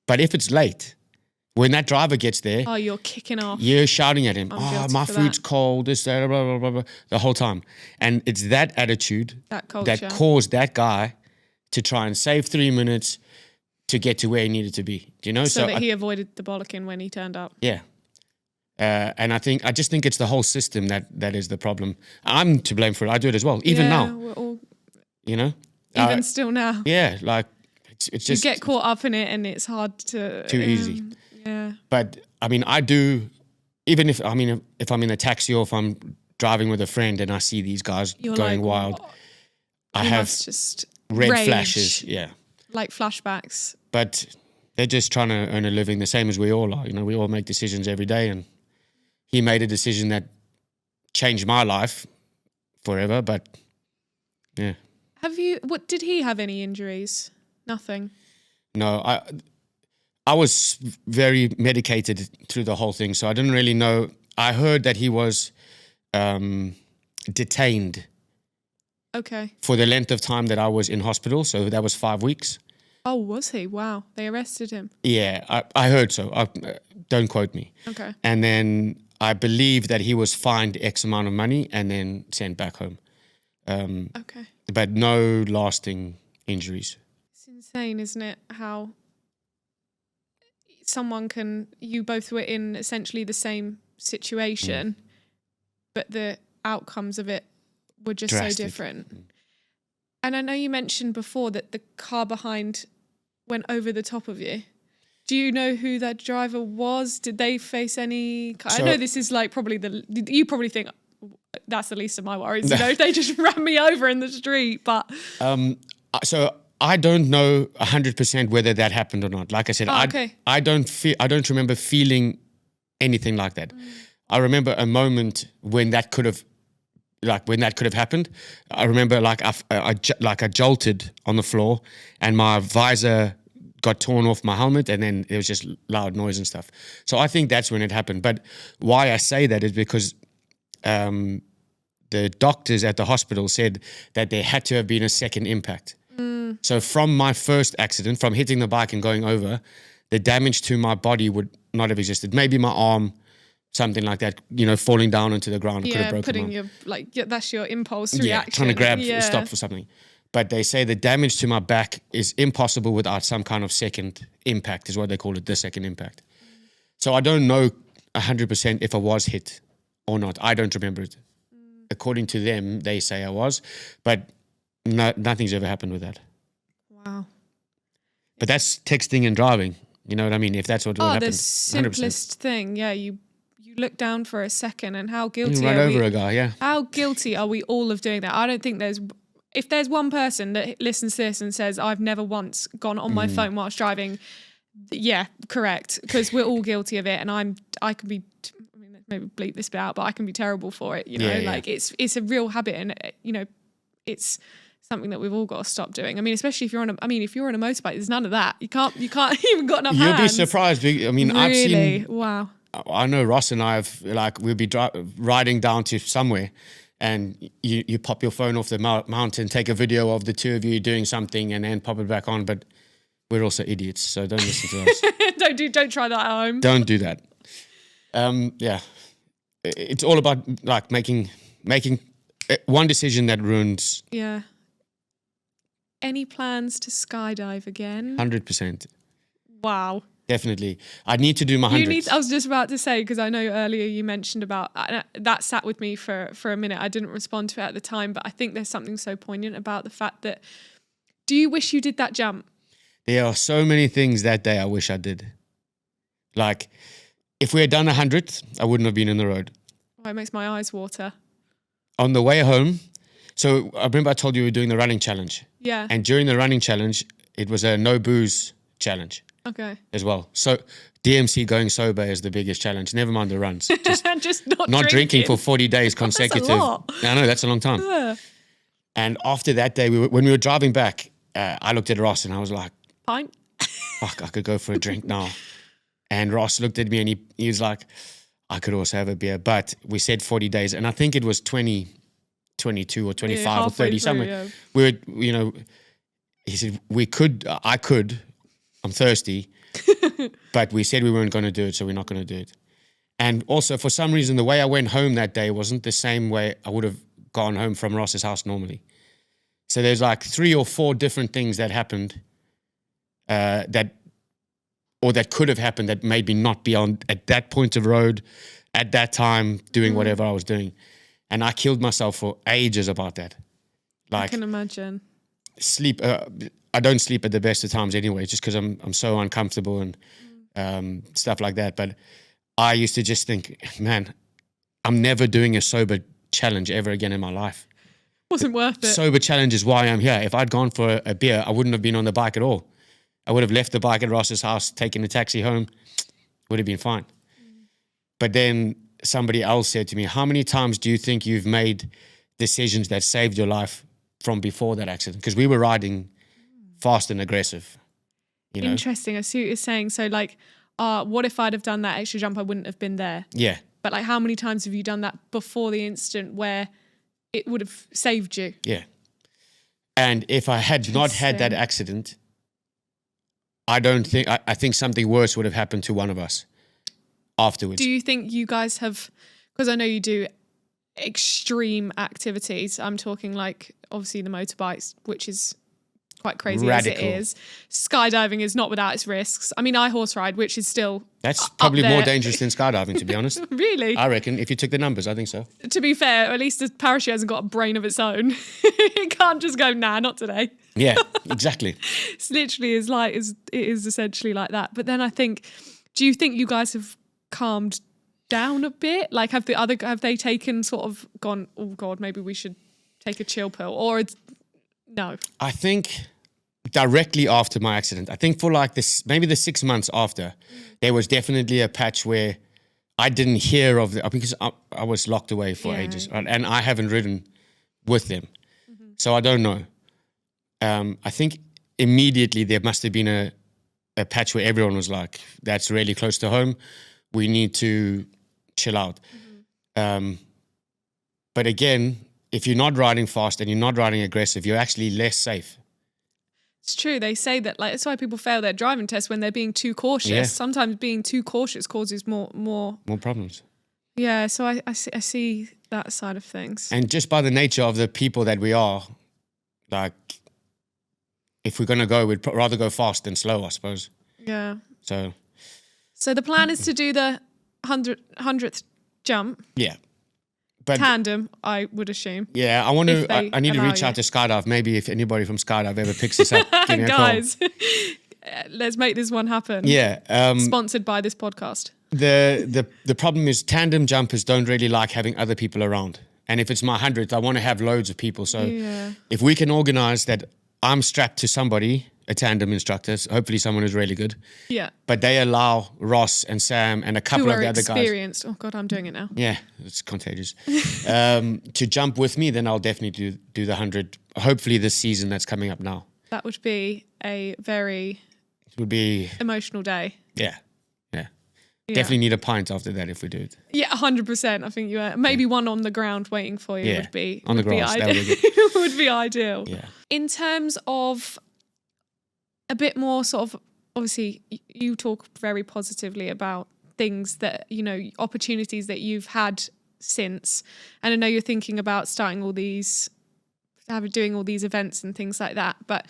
But if it's late, when that driver gets there, oh, you're kicking off. You're shouting at him, my food's that. cold, this, that, blah, blah, blah, blah, the whole time. And it's that attitude That culture. that caused that guy to try and save 3 minutes to get to where he needed to be. Do you know? So that he avoided the bollocking when he turned up. Yeah. And I just think it's the whole system that is the problem. I'm to blame for it. I do it as well, even now. We're all, you know? even still now. Yeah, like it's just... You get caught up in it and it's hard to... Too easy. Yeah. But, I mean, I do... Even if I'm in a taxi or if I'm driving with a friend and I see these guys going wild, I have just red rage. flashes. Yeah. Like flashbacks. But they're just trying to earn a living the same as we all are. You know, we all make decisions every day, and he made a decision that changed my life forever, but yeah. Did he have any injuries? Nothing. No, I was very medicated through the whole thing, so I didn't really know. I heard that he was detained. Okay. For the length of time that I was in hospital, so that was 5 weeks. Oh, was he? Wow. They arrested him. Yeah, I heard so. Don't quote me. Okay. And then I believe that he was fined X amount of money and then sent back home. Okay. But no lasting injuries. It's insane, isn't it? How you both were in essentially the same situation, but the outcomes of it were just drastic. So different. And I know you mentioned before that the car behind went over the top of you. Do you know who that driver was? Did they face any... I know this is like probably you probably think that's the least of my worries. You know, they just ran me over in the street, but... So I don't know 100% whether that happened or not. Like I said, I don't remember feeling anything like that. I remember a moment when that could have happened. I remember I jolted on the floor and my visor got torn off my helmet and then there was just loud noise and stuff. So I think that's when it happened. But why I say that is because the doctors at the hospital said that there had to have been a second impact. So from my first accident, from hitting the bike and going over, the damage to my body would not have existed. Maybe my arm, something like that, you know, falling down onto the ground. Could have broken that's your impulse reaction. Trying to grab, stop for something. But they say the damage to my back is impossible without some kind of second impact, is what they call it, the second impact. So I don't know 100% if I was hit or not. I don't remember it. According to them, they say I was, but nothing's ever happened with that. Wow. But that's texting and driving. You know what I mean? If that's what happened. The simplest 100%. Thing. Yeah, you look down for a second and how guilty you run over a guy, yeah. How guilty are we all of doing that? I don't think if there's one person that listens to this and says, I've never once gone on my phone whilst driving, yeah, correct. Because we're all guilty of it. And I can be, maybe bleep this bit out, but I can be terrible for it. You know, it's a real habit and, you know, it's something that we've all got to stop doing. I mean, especially if you're on a motorbike, there's none of that. You can't even got enough hands. You'll be surprised. I mean, really? I've seen... Wow. I know Ross and I have, we'll be riding down to somewhere and you pop your phone off the mountain, take a video of the two of you doing something and then pop it back on. But we're also idiots, so don't listen to us. Don't try that at home. Don't do that. Yeah. It's all about making one decision that ruins. Yeah. Any plans to skydive again? 100%. Wow. Definitely. I need to do my 100. I was just about to say, because I know earlier you mentioned about, that sat with me for a minute. I didn't respond to it at the time, but I think there's something so poignant about the fact that, do you wish you did that jump? There are so many things that day I wish I did. Like, if we had done 100, I wouldn't have been in the road. Oh, it makes my eyes water. On the way home, so I remember I told you we were doing the running challenge. Yeah. And during the running challenge, it was a no booze challenge. Okay. as well. So DMC going sober is the biggest challenge. Never mind the runs. Just not Drinking for 40 days consecutive. That's a lot. I know, that's a long time. Yeah. And after that day, when we were driving back, I looked at Ross and I was like, Pint. fuck, I could go for a drink now. And Ross looked at me and he was like, I could also have a beer. But we said 40 days. And I think it was 22 or 25 or 30 somewhere. Yeah. We were, he said, I'm thirsty. But we said we weren't going to do it, so we're not going to do it. And also, for some reason, the way I went home that day wasn't the same way I would have gone home from Ross's house normally. So there's like 3 or 4 different things that happened that could have happened that made me not be on at that point of road at that time doing whatever I was doing. And I killed myself for ages about that. I can imagine. Sleep. I don't sleep at the best of times anyway, just because I'm so uncomfortable and stuff like that. But I used to just think, man, I'm never doing a sober challenge ever again in my life. Wasn't worth it. Sober challenge is why I'm here. If I'd gone for a beer, I wouldn't have been on the bike at all. I would have left the bike at Ross's house, taken a taxi home, would have been fine. But then somebody else said to me, how many times do you think you've made decisions that saved your life from before that accident? Because we were riding fast and aggressive. Interesting. I see what you're saying. So like, what if I'd have done that extra jump? I wouldn't have been there. Yeah. But like, how many times have you done that before the incident where it would have saved you? Yeah. And if I had not had that accident, I think something worse would have happened to one of us afterwards. Do you think you guys have, because I know you do extreme activities. I'm talking like obviously the motorbikes, which is quite crazy Radical. as it is. Skydiving is not without its risks. I mean, I horse ride, which is still That's probably up there. more dangerous than skydiving, to be honest. Really? I reckon if you took the numbers, I think so. To be fair, at least the parachute hasn't got a brain of its own. It can't just go, nah, not today. Yeah, exactly. It's literally it is essentially like that. But then I think, do you think you guys have calmed down a bit? Like have they taken sort of gone, oh God, maybe we should take a chill pill? Or it's no. I think directly after my accident, I think for like this, maybe the 6 months after, there was definitely a patch where I didn't hear of because I was locked away for ages, and I haven't ridden with them. So I don't know. I think immediately there must have been a patch where everyone was like, that's really close to home. We need to chill out. But again, if you're not riding fast and you're not riding aggressive, you're actually less safe. It's true. They say that like that's why people fail their driving test when they're being too cautious. Yeah. Sometimes being too cautious causes more problems. Yeah, so I see that side of things. And just by the nature of the people that we are, like, if we're going to go, we'd rather go fast than slow, I suppose. Yeah. So the plan is to do the 100th jump. Yeah. But tandem, I would assume. Yeah, I want to. I need to reach out to Skydive. Maybe if anybody from Skydive ever picks this up, give me a guys, let's make this one happen. Yeah. Sponsored by this podcast. The problem is tandem jumpers don't really like having other people around. And if it's my 100th, I want to have loads of people. So if we can organize that I'm strapped to somebody, a tandem instructor, hopefully someone who's really good. Yeah. But they allow Ross and Sam and a couple of the other guys. Experienced. Oh God, I'm doing it now. Yeah, it's contagious. To jump with me, then I'll definitely do the 100. Hopefully this season that's coming up now. That would be a very emotional day. Yeah. Definitely need a pint after that if we do it. Yeah, 100%. I think maybe one on the ground waiting for you would be on the grass. That would be good. Would be ideal. Yeah. In terms of a bit more sort of, obviously you talk very positively about things that, opportunities that you've had since, and I know you're thinking about doing all these events and things like that, but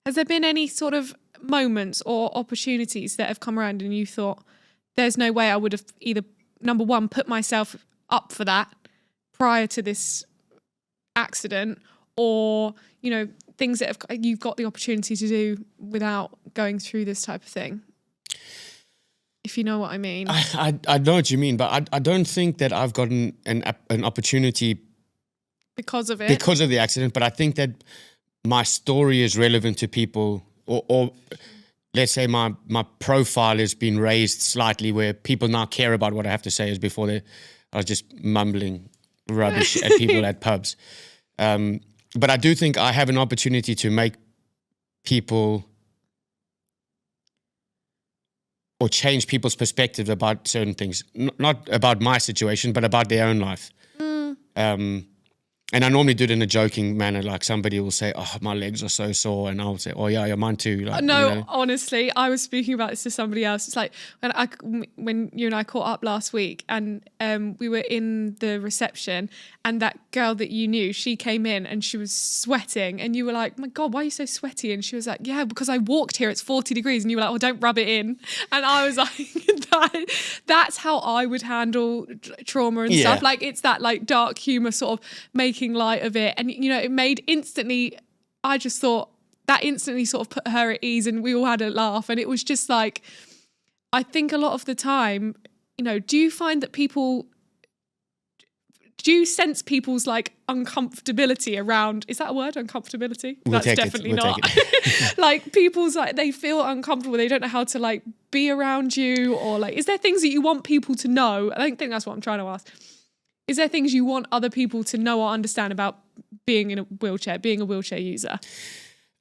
has there been any sort of moments or opportunities that have come around and you thought, there's no way I would have either, number one, put myself up for that prior to this accident, or, things that you've got the opportunity to do without going through this type of thing? If you know what I mean. I know what you mean, but I don't think that I've gotten an opportunity because of it. Because of the accident, but I think that my story is relevant to people, or let's say my profile has been raised slightly where people now care about what I have to say, as before I was just mumbling rubbish at people at pubs. But I do think I have an opportunity to make people or change people's perspective about certain things, not about my situation, but about their own life. And I normally do it in a joking manner, like somebody will say, "Oh, my legs are so sore," and I'll say, "Oh yeah, mine too." Like, no, honestly, I was speaking about this to somebody else. It's like when you and I caught up last week, and we were in the reception, and that girl that you knew, she came in and she was sweating, and you were like, "My God, why are you so sweaty?" And she was like, "Yeah, because I walked here. It's 40 degrees," and you were like, "Oh, don't rub it in." And I was like, that's how I would handle trauma and stuff. Like, it's that like dark humor, sort of making light of it, and it made instantly. I just thought that instantly sort of put her at ease, and we all had a laugh, and it was just like, I think a lot of the time, do you find that do you sense people's like uncomfortability around, is that a word, uncomfortability? That's definitely not. Like, people's like, they feel uncomfortable, they don't know how to like be around you, or like, is there things that you want people to know? I don't think that's what I'm trying to ask. Is there things you want other people to know or understand about being in a wheelchair, being a wheelchair user?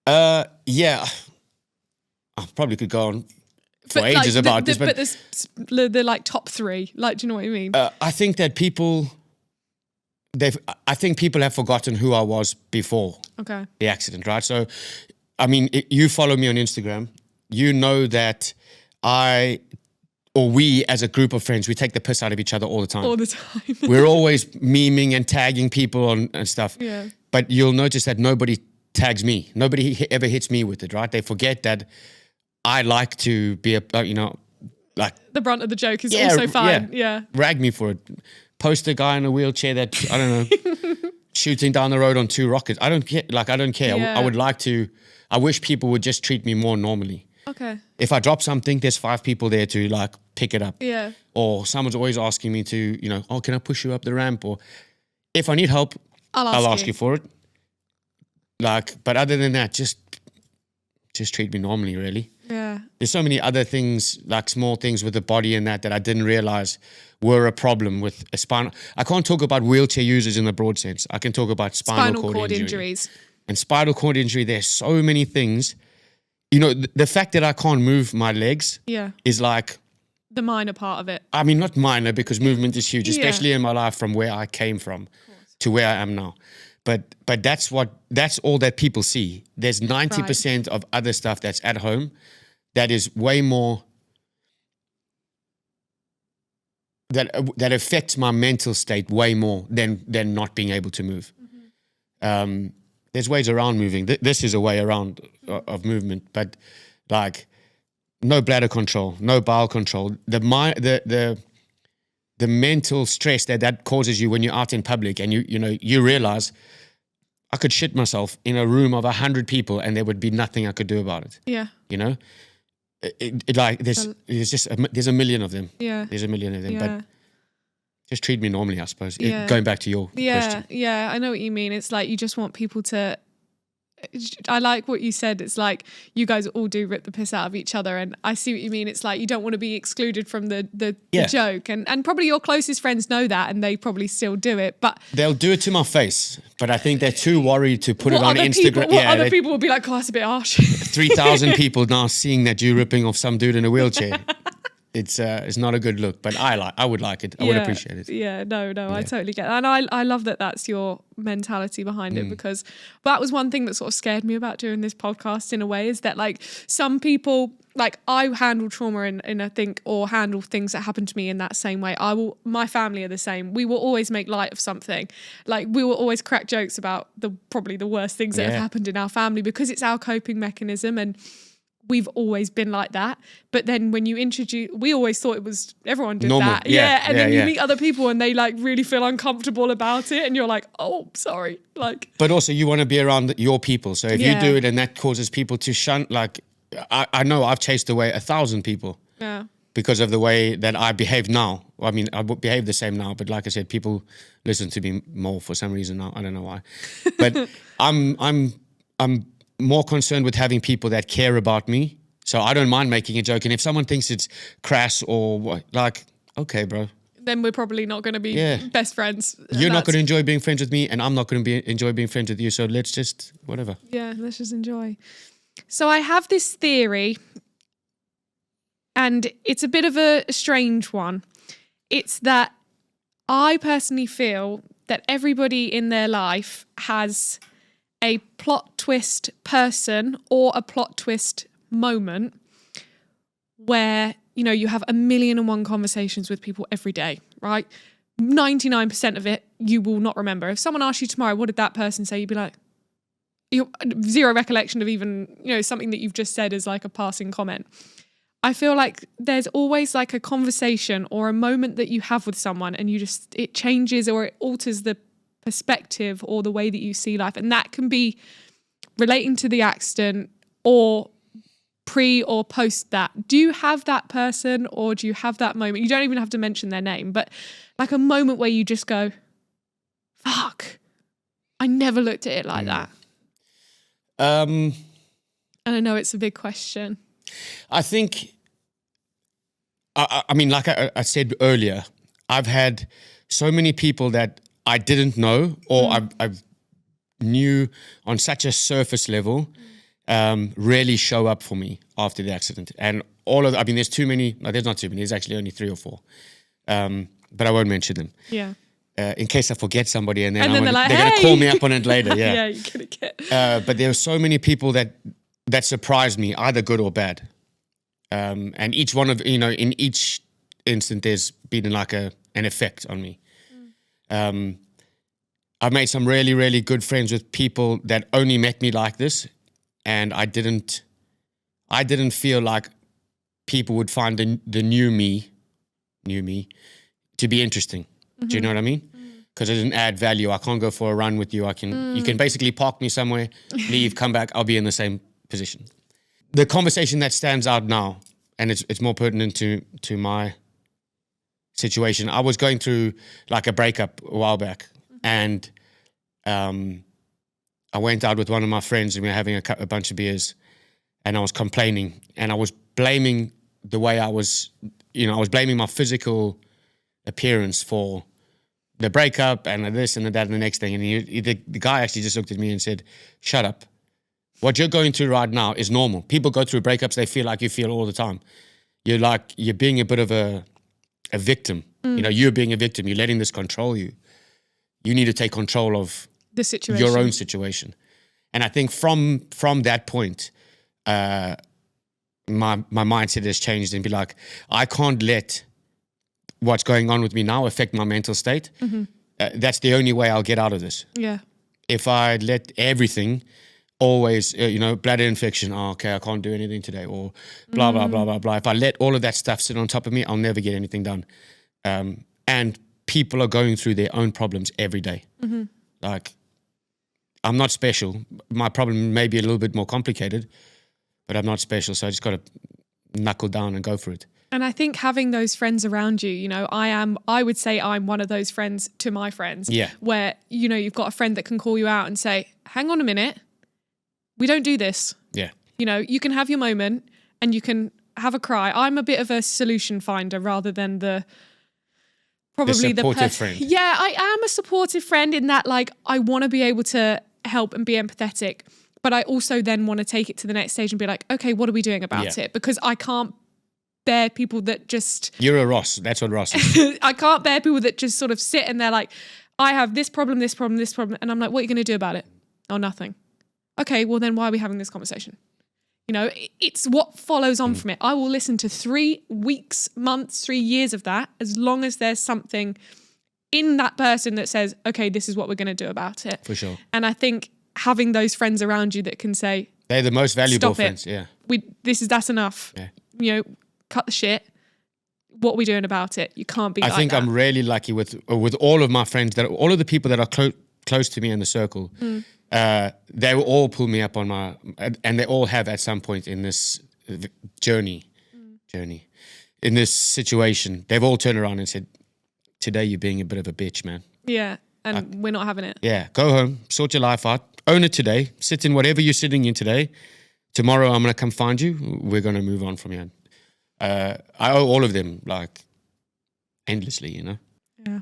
Yeah. I probably could go on for ages about this. But there's the like top three. Like, do you know what I mean? I think that I think people have forgotten who I was before the accident, right? So, I mean, you follow me on Instagram. You know that we as a group of friends, we take the piss out of each other all the time. All the time. We're always memeing and tagging people and stuff. Yeah. But you'll notice that nobody tags me. Nobody ever hits me with it, right? They forget that I like to be like the brunt of the joke is also fine. Yeah. Rag me for it. Post a guy in a wheelchair that, I don't know, shooting down the road on 2 rockets. I don't care. Like, I don't care. Yeah. I wish people would just treat me more normally. Okay. If I drop something, there's 5 people there to like pick it up. Yeah. Or someone's always asking me to, "Oh, can I push you up the ramp?" Or if I need help, I'll ask you for it. Like, but other than that, just treat me normally, really. Yeah. There's so many other things, like small things with the body and that I didn't realize were a problem with a spinal. I can't talk about wheelchair users in the broad sense. I can talk about spinal cord injuries. And spinal cord injury, there's so many things. The fact that I can't move my legs is like the minor part of it. I mean, not minor, because movement is huge, especially in my life from where I came from to where I am now. But that's all that people see. There's 90% of other stuff that's at home that is way more that affects my mental state way more than not being able to move. Mm-hmm. There's ways around moving. This is a way around of movement, but like no bladder control, no bowel control. The mental stress that causes you when you're out in public and you realize I could shit myself in a room of 100 people and there would be nothing I could do about it. Yeah. There's a million of them. Yeah. There's a million of them. Yeah. But just treat me normally, I suppose. Going back to your question. Yeah, I know what you mean. It's like you just want people to. I like what you said. It's like you guys all do rip the piss out of each other, and I see what you mean. It's like you don't want to be excluded from the joke, and probably your closest friends know that, and they probably still do it. But they'll do it to my face, but I think they're too worried to put it on Instagram. Other people will be like, "Oh, that's a bit harsh." 3,000 people now seeing that you're ripping off some dude in a wheelchair. It's not a good look, but I would like it. I would appreciate it. Yeah, no, I totally get that. And I love that that's your mentality behind it, because that was one thing that sort of scared me about doing this podcast in a way, is that like some people, like I handle trauma in I think, or handle things that happen to me in that same way. My family are the same. We will always make light of something. Like we will always crack jokes about probably the worst things that have happened in our family, because it's our coping mechanism, and we've always been like that. But then when you we always thought it was, everyone did normal. that. And then you meet other people and they like really feel uncomfortable about it. And you're like, oh, sorry. Like, but also you want to be around your people. So if you do it and that causes people to shun, like I know I've chased away 1,000 people because of the way that I behave now. I mean, I behave the same now, but like I said, people listen to me more for some reason now. I don't know why. But I'm more concerned with having people that care about me So I don't mind making a joke. And if someone thinks it's crass or what, like, okay, bro. Then we're probably not going to be best friends. You're not going to enjoy being friends with me, and I'm not going to enjoy being friends with you. So let's just, whatever. Yeah, let's just enjoy. So I have this theory, and it's a bit of a strange one. It's that I personally feel that everybody in their life has a plot twist person or a plot twist moment where, you know, you have 1,000,001 conversations with people every day, right? 99% of it you will not remember. If someone asked you tomorrow, what did that person say? You'd be like, you zero recollection of even, you know, something that you've just said as like a passing comment. I feel like there's always like a conversation or a moment that you have with someone and it changes or it alters the perspective or the way that you see life. And that can be relating to the accident or pre or post that. Do you have that person or do you have that moment? You don't even have to mention their name, but like a moment where you just go, fuck, I never looked at it like that. And I know it's a big question. I think, I mean, like I said earlier, I've had so many people that I didn't know or I've knew on such a surface level really show up for me after the accident. And I mean, there's too many, no, there's not too many, there's actually only 3 or 4. But I won't mention them. Yeah. In case I forget somebody and then they're like, going to call me up on it later. Yeah. Yeah, you're going to get. But there are so many people that surprised me, either good or bad. And each one of, you know, in each instant, there's been like an effect on me. I've made some really, really good friends with people that only met me like this. And I didn't feel like people would find the new me to be interesting. Do you know what I mean? Because it doesn't add value. I can't go for a run with you. You can basically park me somewhere, leave, come back. I'll be in the same position. The conversation that stands out now, and it's more pertinent to my situation. I was going through like a breakup a while back, and I went out with one of my friends and we were having a bunch of beers, and I was complaining and I was blaming the way I was blaming my physical appearance for the breakup and this and that and the next thing. And the guy actually just looked at me and said, "Shut up. What you're going through right now is normal. People go through breakups, they feel like you feel all the time. You're being a bit of a victim. You know, you're being a victim. You're letting this control you. You need to take control of the situation, your own situation." And I think from that point, my mindset has changed and be like, I can't let what's going on with me now affect my mental state. That's the only way I'll get out of this. Yeah. If I let everything always, bladder infection, okay, I can't do anything today, or blah, blah, blah, blah, blah. If I let all of that stuff sit on top of me, I'll never get anything done. And people are going through their own problems every day. Like, I'm not special. My problem may be a little bit more complicated, but I'm not special. So I just got to knuckle down and go for it. And I think having those friends around you, you know, I would say I'm one of those friends to my friends. Yeah. Where, you know, you've got a friend that can call you out and say, hang on a minute, we don't do this. Yeah. You know, you can have your moment and you can have a cry. I'm a bit of a solution finder rather than the supportive friend. Yeah, I am a supportive friend in that, like, I want to be able to help and be empathetic, but I also then want to take it to the next stage and be like, okay, what are we doing about it? Because I can't bear people that just... You're a Ross. That's what Ross is. I can't bear people that just sort of sit and they're like, I have this problem, this problem, this problem. And I'm like, what are you going to do about it? Oh, nothing. Okay, well then why are we having this conversation? You know, it's what follows on from it. I will listen to 3 weeks, months, 3 years of that, as long as there's something in that person that says, okay, this is what we're going to do about it. For sure. And I think having those friends around you that can say, they're the most valuable stop friends. It. Yeah. That's enough. Yeah. You know, cut the shit. What are we doing about it? You can't be I like think that. I'm really lucky with all of my friends, all of the people that are close to me in the circle. They will all pull me up on and they all have at some point in this journey, in this situation, they've all turned around and said, today you're being a bit of a bitch, man. Yeah, and we're not having it. Yeah, go home, sort your life out, own it today, sit in whatever you're sitting in today. tomorrow I'm going to come find you. We're going to move on from here. I owe all of them like endlessly, you know? Yeah,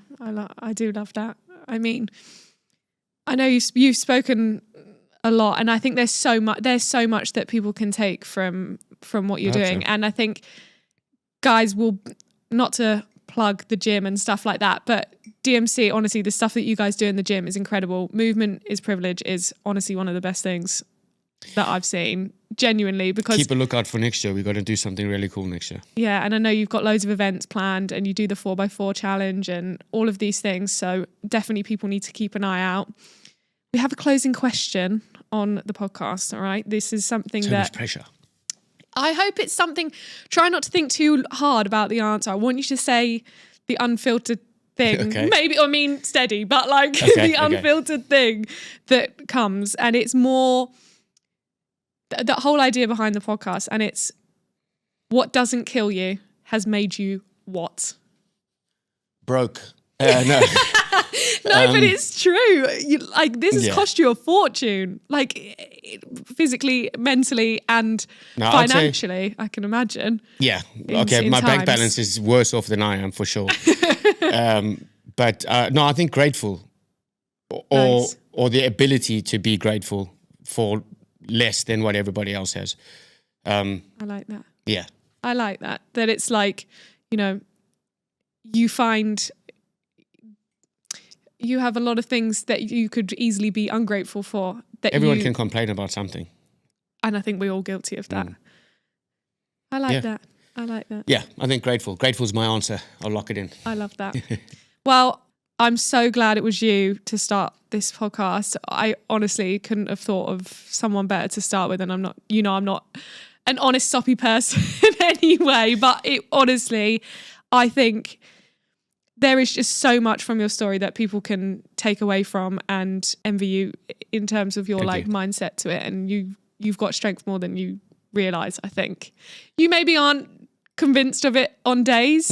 I do love that. I mean, I know you've spoken a lot, and I think there's so much that people can take from what you're doing. So. And I think guys will, not to plug the gym and stuff like that, but DMC, honestly, the stuff that you guys do in the gym is incredible. Movement is privilege is honestly one of the best things that I've seen, genuinely, because keep a lookout for next year. We've got to do something really cool next year. Yeah, and I know you've got loads of events planned, and you do the 4x4 challenge and all of these things, so definitely people need to keep an eye out. We have a closing question on the podcast, all right? This is something so that much pressure. I hope it's something, try not to think too hard about the answer. I want you to say the unfiltered thing. Okay. Maybe, I mean, steady, but like the unfiltered thing that comes. And it's more the whole idea behind the podcast. And it's what doesn't kill you has made you what? Broke. No. No, but it's true. This has cost you a fortune, like physically, mentally, and financially. I can imagine. Yeah. Okay. My bank balance is worse off than I am, for sure. But no, I think grateful, or the ability to be grateful for less than what everybody else has. I like that. Yeah. I like that. That it's like, you know, you find you have a lot of things that you could easily be ungrateful for. That everyone can complain about something. And I think we're all guilty of that. I like that. I like that. Yeah, I think grateful. Grateful's my answer. I'll lock it in. I love that. Well, I'm so glad it was you to start this podcast. I honestly couldn't have thought of someone better to start with. And I'm not an honest, soppy person anyway. But it honestly, I think there is just so much from your story that people can take away from and envy you in terms of your mindset to it. And you've got strength more than you realise, I think. You maybe aren't convinced of it on days.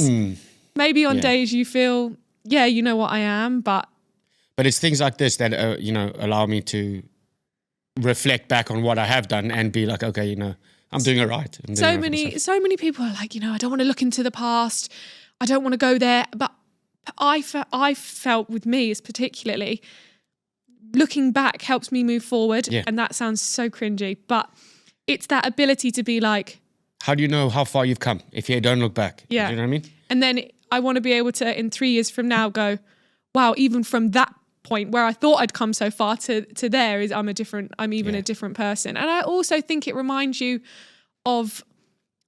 Maybe on days you feel, you know what I am, but it's things like this that, allow me to reflect back on what I have done and be like, okay, you know, I'm doing it right. So many people are like, you know, I don't want to look into the past. I don't want to go there. But I felt with me is particularly looking back helps me move forward. Yeah. And that sounds so cringy, but it's that ability to be like, how do you know how far you've come if you don't look back? Yeah. Do you know what I mean? And then I want to be able to, in 3 years from now, go, wow, even from that point where I thought I'd come so far to there is I'm even a different person. And I also think it reminds you of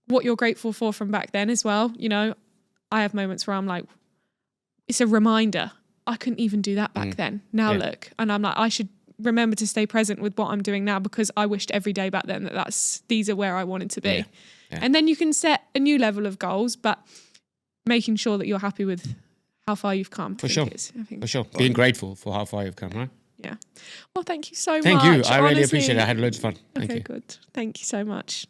what you're grateful for from back then as well. You know, I have moments where I'm like, it's a reminder. I couldn't even do that back then. Now look. And I'm like, I should remember to stay present with what I'm doing now because I wished every day back then that these are where I wanted to be. Yeah. Yeah. And then you can set a new level of goals, but making sure that you're happy with how far you've come. For sure. Being grateful for how far you've come, right? Yeah. Well, thank you so much. Thank you. I really appreciate it. I had loads of fun. Thank you. Okay, good. Thank you so much.